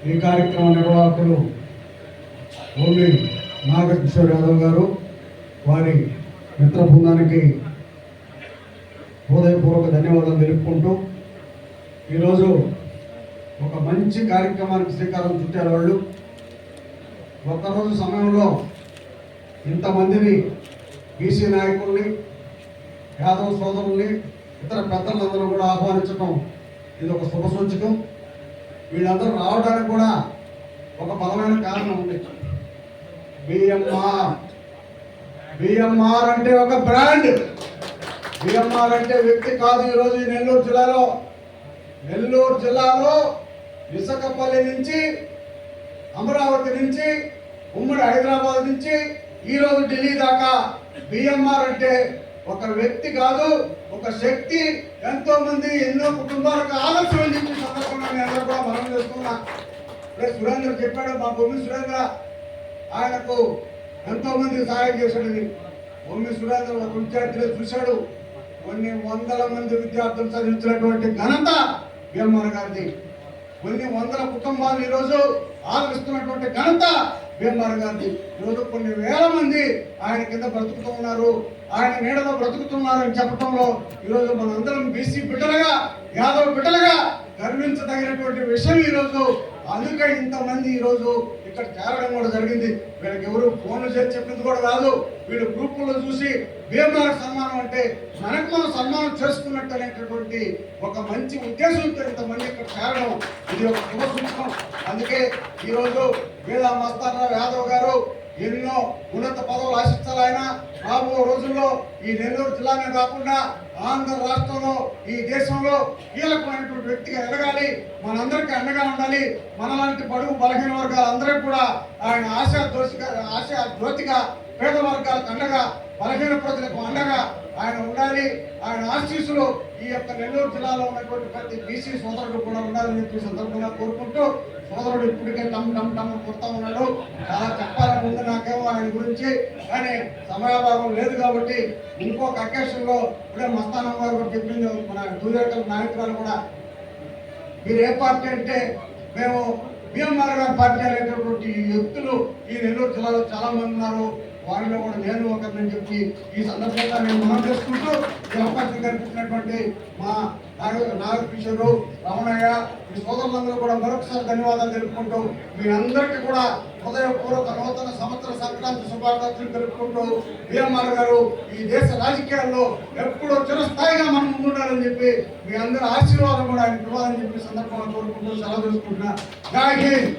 ఈ కార్యక్రమ నిర్వాహకులు ఓన్లీ నాగకిషోర్ యాదవ్ గారు, వారి మిత్ర బృందానికి హృదయపూర్వక ధన్యవాదాలు తెలుపుకుంటూ ఈరోజు ఒక మంచి కార్యక్రమానికి శ్రీకారం చుట్టారు. వాళ్ళు ఒక్కరోజు సమయంలో ఇంతమందిని బీసీ నాయకుల్ని, యాదవ్ సోదరుల్ని, ఇతర పెద్దలందరూ కూడా ఆహ్వానించడం ఇది ఒక శుభ సూచకం. వీళ్ళందరూ రావడానికి కూడా ఒక బలమైన కారణం ఉంది. బిఎంఆర్ అంటే ఒక బ్రాండ్. బిఎంఆర్ అంటే వ్యక్తి కాదు. ఈరోజు ఈ నెల్లూరు జిల్లాలో విశాఖపల్లి నుంచి, అమరావతి నుంచి, ఉమ్మడి హైదరాబాద్ నుంచి ఈరోజు ఢిల్లీ దాకా బిఎంఆర్ అంటే ఒక వ్యక్తి కాదు, ఒక శక్తి. ఎంతో మంది, ఎన్నో కుటుంబాలకు ఆలస్యం అని చెప్పి సందర్భంగా నేను కూడా మనం చేస్తున్నా. ఇప్పుడే సురేంద్ర చెప్పాడు, మా బొమ్మి సురేంద్ర ఆయనకు ఎంతో మంది సహాయం చేశాడని. బొమ్మి సురేంద్ర ఒక విద్యార్థిని చూశాడు, కొన్ని వందల మంది విద్యార్థులు చదివించినటువంటి ఘనత బిఎంఆర్ గారిది. కొన్ని వందల కుటుంబాలు ఈరోజు ఆదరిస్తున్నటువంటి ఘనత బిఎంఆర్ గారిది. ఈరోజు కొన్ని వేల మంది ఆయన కింద బ్రతుకుతూ ఉన్నారు, ఆయన నీడలో బ్రతుకుతున్నారు అని చెప్పడంలో ఈరోజు మనందరం బీసీ బిడ్డలుగా, యాదవ్ బిడ్డలుగా గర్వించదగినటువంటి విషయం ఈరోజు. అందుకే ఇంతమంది ఈరోజు ఇక్కడ చేరడం కూడా జరిగింది. వీళ్ళకి ఎవరు ఫోన్లు చేసి చెప్పింది కూడా కాదు. వీళ్ళు గ్రూపుల్లో చూసి బిఎంఆర్ సన్మానం అంటే మనకు మనం సన్మానం చేసుకున్నట్టు అనేటటువంటి ఒక మంచి ఉద్దేశంతో ఇంతమంది ఇక్కడ చేరడం ఇది ఒక శుభ సూచకం. అందుకే ఈరోజు వేదా మస్తానరావు యాదవ్ గారు ఎన్నో ఉన్నత పదవులు ఆశించాలి. ఆయన రాబో రోజుల్లో ఈ నెల్లూరు జిల్లానే కాకుండా ఆంధ్ర రాష్ట్రంలో, ఈ దేశంలో కీలకమైనటువంటి వ్యక్తిగా ఎదగాలి. మనందరికీ అండగా ఉండాలి. మనలాంటి బడుగు బలహీన వర్గాలందరికీ కూడా ఆయన ఆశా జ్యోతిగా, పేద వర్గాలకు అండగా, బలహీన ప్రజలకు అండగా ఆయన ఉండాలి. ఆయన ఆశీస్సులు ఈ యొక్క నెల్లూరు జిల్లాలో ఉన్నటువంటి ప్రతి బీసీ సోదరుడు కూడా ఉండాలని చెప్పి సందర్భంగా కోరుకుంటూ, సోదరుడు ఇప్పటికే టమ్ కొడతా ఉన్నాడు. చాలా చెప్పాలని ఉంది నాకేమో ఆయన గురించి, కానీ సమయాభావం లేదు కాబట్టి ఇంకొక అకేషన్లో ఇప్పుడే మస్తానం గారు కూడా చెప్పింది, మన దూరేకల నాయకురాలు కూడా, మీరు ఏ పార్టీ అంటే మేము బిఎంఆర్ గారి పార్టీ అనేటటువంటి వ్యక్తులు ఈ నెల్లూరు జిల్లాలో చాలా మంది ఉన్నారు. వారిలో కూడా నేను ఒకరిని చెప్పి ఈ సందర్భంగా నేను మనం చేసుకుంటూ ఈ అవకాశం కల్పించినటువంటి మా నాగకిషోరు, రమణయ్య, మీ సోదరులందరూ కూడా మరొకసారి ధన్యవాదాలు తెలుపుకుంటూ, మీ అందరికీ కూడా హృదయపూర్వక నూతన సంవత్సర సంక్రాంతి శుభాకాంక్షలు తెలుపుకుంటూ, బిఎంఆర్ గారు ఈ దేశ రాజకీయాల్లో ఎప్పుడూ చిరస్థాయిగా మనం ముందుండాలని చెప్పి మీ అందరి ఆశీర్వాదం కూడా ఆయన ఇవ్వాలని చెప్పి సందర్భంగా కోరుకుంటూ సెలవు తీసుకుంటున్నా. జై హింద్.